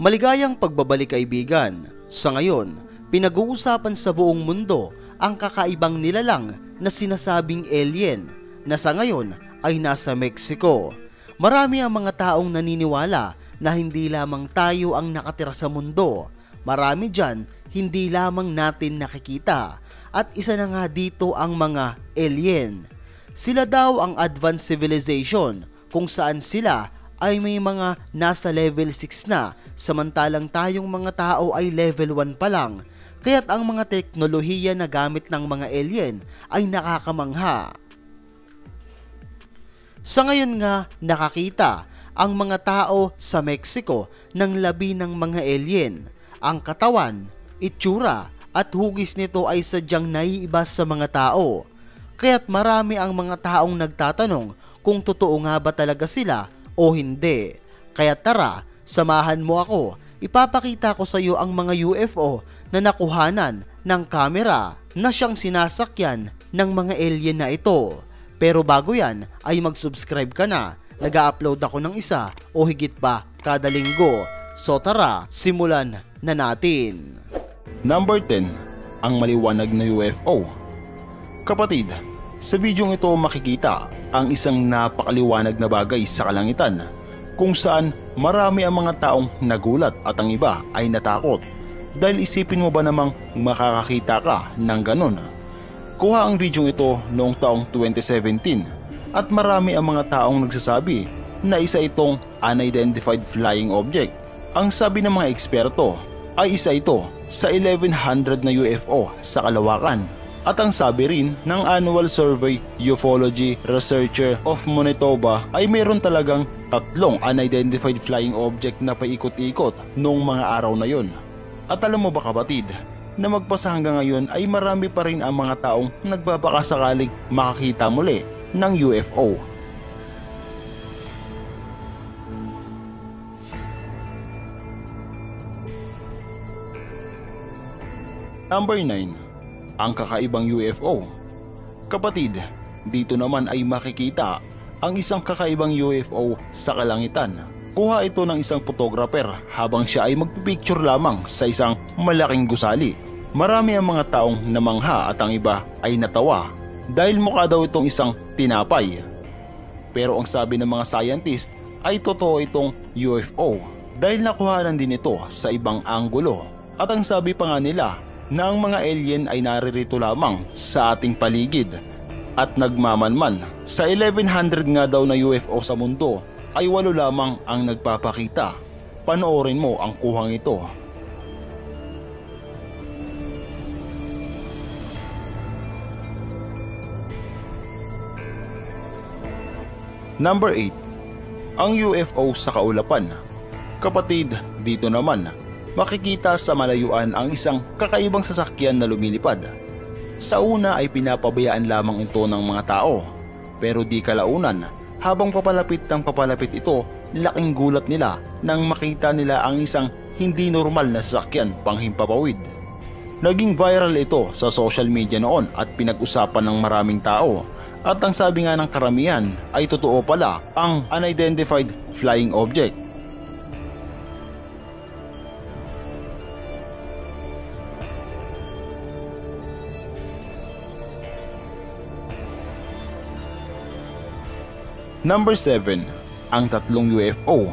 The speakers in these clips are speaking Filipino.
Maligayang pagbabalik kaibigan. Sa ngayon, pinag-uusapan sa buong mundo ang kakaibang nilalang na sinasabing alien na sa ngayon ay nasa Mexico. Marami ang mga taong naniniwala na hindi lamang tayo ang nakatira sa mundo. Marami dyan hindi lamang natin nakikita at isa na nga dito ang mga alien. Sila daw ang advanced civilization kung saan sila ay may mga nasa level 6 na samantalang tayong mga tao ay level 1 pa lang. Kaya't ang mga teknolohiya na gamit ng mga alien ay nakakamangha. Sa ngayon nga nakakita ang mga tao sa Mexico ng labi ng mga alien. Ang katawan, itsura at hugis nito ay sadyang naiiba sa mga tao. Kaya't marami ang mga taong nagtatanong kung totoo nga ba talaga sila o hindi. Kaya tara, samahan mo ako. Ipapakita ko sa iyo ang mga UFO na nakuhanan ng kamera na siyang sinasakyan ng mga alien na ito. Pero bago yan ay mag-subscribe ka na. Nag-upload ako ng isa o higit pa kada linggo. So tara, simulan na natin. Number 10. Ang maliwanag na UFO. Kapatid, sa bidyong ito makikita ang isang napakaliwanag na bagay sa kalangitan kung saan marami ang mga taong nagulat at ang iba ay natakot. Dahil isipin mo ba namang makakakita ka ng ganon? Kuha ang bidyong ito noong taong 2017 at marami ang mga taong nagsasabi na isa itong unidentified flying object. Ang sabi ng mga eksperto ay isa ito sa 1100 na UFO sa kalawakan. At ang sabi rin ng Annual Survey Ufology Researcher of Manitoba ay mayroon talagang 3 unidentified flying object na paikot-ikot noong mga araw na yon. At alam mo ba kapatid, na magpasa hanggang ngayon ay marami pa rin ang mga taong nagbabakasakaling makakita muli ng UFO. Number 9. Ang kakaibang UFO. Kapatid, dito naman ay makikita ang isang kakaibang UFO sa kalangitan. Kuha ito ng isang photographer habang siya ay magpipicture lamang sa isang malaking gusali. Marami ang mga taong namangha at ang iba ay natawa dahil mukha daw itong isang tinapay. Pero ang sabi ng mga scientist ay totoo itong UFO dahil nakuhanan din ito sa ibang anggulo. At ang sabi pa nga nila na ang mga alien ay naririto lamang sa ating paligid at nagmamanman. Sa 1100 nga daw na UFO sa mundo ay 8 lamang ang nagpapakita. Panoorin mo ang kuhang ito. Number 8. Ang UFO sa kaulapan. Kapatid, dito naman makikita sa malayuan ang isang kakaibang sasakyan na lumilipad. Sa una ay pinapabayaan lamang ito ng mga tao. Pero di kalaunan, habang papalapit ito, laking gulat nila nang makita nila ang isang hindi normal na sasakyan panghimpapawid. Naging viral ito sa social media noon at pinag-usapan ng maraming tao. At ang sabi nga ng karamihan ay totoo pala ang unidentified flying object. Number 7. Ang 3 UFO.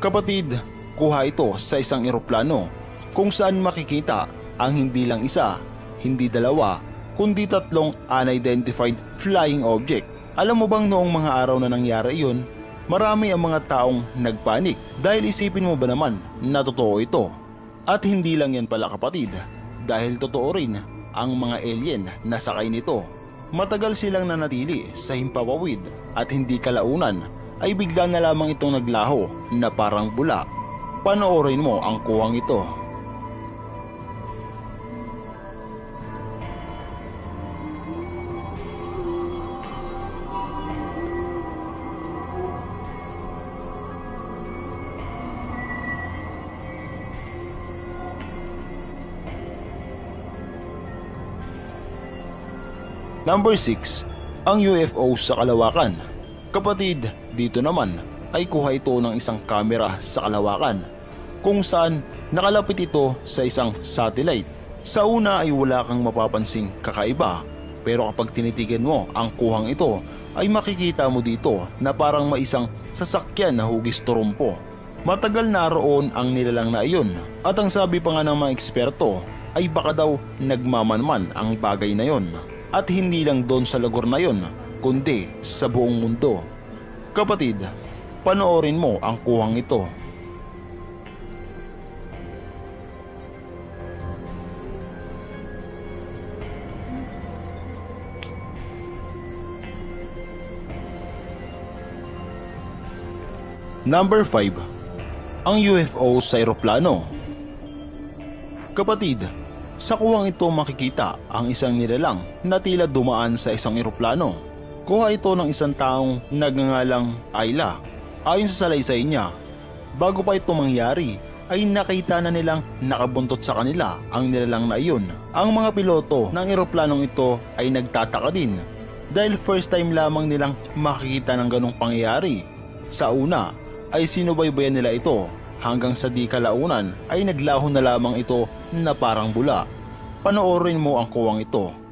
Kapatid, kuha ito sa isang eroplano kung saan makikita ang hindi lang isa, hindi dalawa, kundi 3 unidentified flying object. Alam mo bang noong mga araw na nangyari iyon, marami ang mga taong nagpanik dahil isipin mo ba naman na totoo ito? At hindi lang yan pala kapatid, dahil totoo rin ang mga alien na sakay nito. Matagal silang nanatili sa himpapawid at hindi kalaunan ay bigla na lamang itong naglaho na parang bula. Panoorin mo ang kuwang ito. Number 6. Ang UFO sa kalawakan. Kapatid, dito naman ay kuha ito ng isang kamera sa kalawakan kung saan nakalapit ito sa isang satellite. Sa una ay wala kang mapapansing kakaiba, pero kapag tinitigan mo ang kuhang ito ay makikita mo dito na parang may isang sasakyan na hugis turumpo. Matagal na roon ang nilalang na iyon, at ang sabi pa nga ng mga eksperto ay baka daw nagmamanman ang bagay na yon, at hindi lang doon sa lugar na yon kundi sa buong mundo. Kapatid, panoorin mo ang kuhang ito. Number 5. Ang UFO sa eroplano. Kapatid, sa kuhang ito makikita ang isang nilalang na tila dumaan sa isang eroplano. Kuha ito ng isang taong nagngangalang Ayla. Ayon sa salaysay niya, bago pa ito mangyari ay nakita na nilang nakabuntot sa kanila ang nilalang na iyon. Ang mga piloto ng eroplanong ito ay nagtataka din dahil first time lamang nilang makikita ng ganong pangyayari. Sa una ay sinubaybayan nila ito hanggang sa di kalaunan ay naglaho na lamang ito na parang bula. Panoorin mo ang kuwang ito.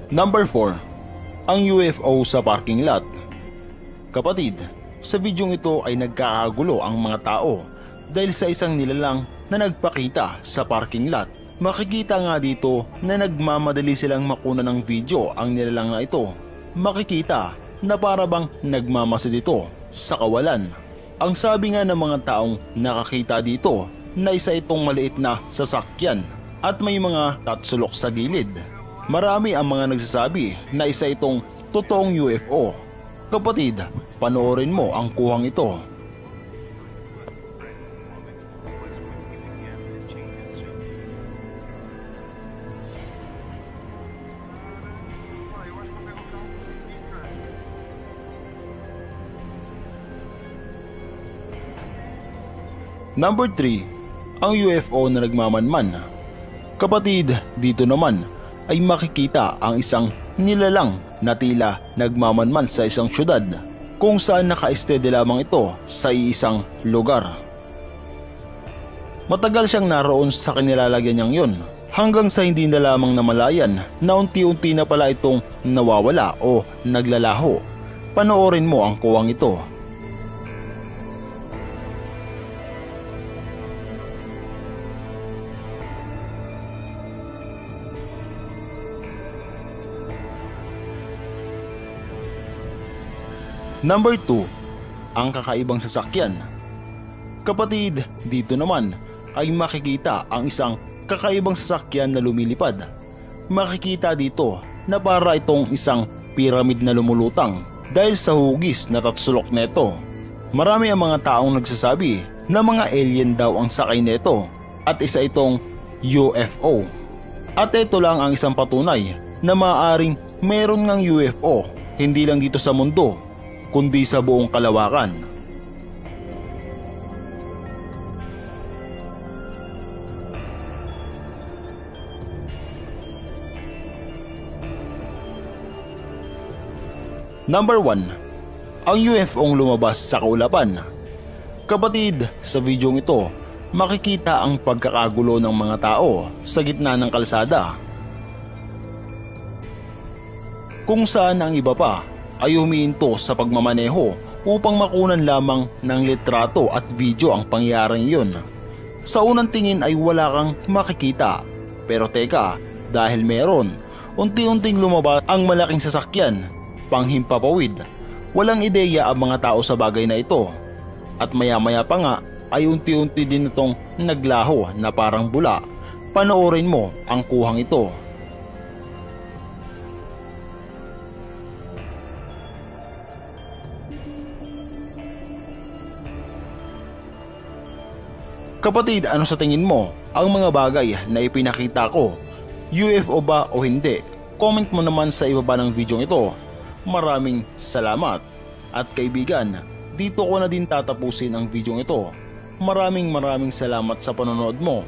Number 4. Ang UFO sa parking lot. Kapatid, sa bidyong ito ay nagkakagulo ang mga tao dahil sa isang nilalang na nagpakita sa parking lot. Makikita nga dito na nagmamadali silang makuna ng video ang nilalang na ito. Makikita na para bang nagmamasid ito sa kawalan. Ang sabi nga ng mga taong nakakita dito na isa itong maliit na sasakyan at may mga tatsulok sa gilid. Marami ang mga nagsasabi na isa itong totoong UFO. Kapatid, panoorin mo ang kuhang ito. Number 3. Ang UFO na nagmamanman. Kapatid, dito naman ay makikita ang isang nilalang na tila nagmamanman sa isang syudad kung saan naka-steady lamang ito sa isang lugar. Matagal siyang naroon sa kinilalagyan niyang yun hanggang sa hindi na lamang namalayan na unti-unti na pala itong nawawala o naglalaho. Panoorin mo ang kuwang ito. Number 2. Ang kakaibang sasakyan. Kapatid, dito naman ay makikita ang isang kakaibang sasakyan na lumilipad. Makikita dito na para itong isang piramid na lumulutang dahil sa hugis na tatsulok neto. Marami ang mga taong nagsasabi na mga alien daw ang sakay neto at isa itong UFO. At ito lang ang isang patunay na maaaring meron ngang UFO hindi lang dito sa mundo kundi sa buong kalawakan. Number 1. Ang UFO-ng lumabas sa kaulapan. Kapatid, sa videong ito, makikita ang pagkakagulo ng mga tao sa gitna ng kalsada. Kung saan ang iba pa ay humihinto sa pagmamaneho upang makunan lamang ng litrato at video ang pangyayaring iyon. Sa unang tingin ay wala kang makikita, pero teka, dahil meron, unti-unting lumabas ang malaking sasakyan, panghimpapawid. Walang ideya ang mga tao sa bagay na ito, at maya-maya pa nga ay unti-unti din itong naglaho na parang bula. Panoorin mo ang kuhang ito. Kapatid, ano sa tingin mo ang mga bagay na ipinakita ko UFO ba o hindi? Comment mo naman sa ibaba ng video ito. Maraming salamat. At kaibigan, dito ko na din tatapusin ang video ito. Maraming salamat sa panonood mo.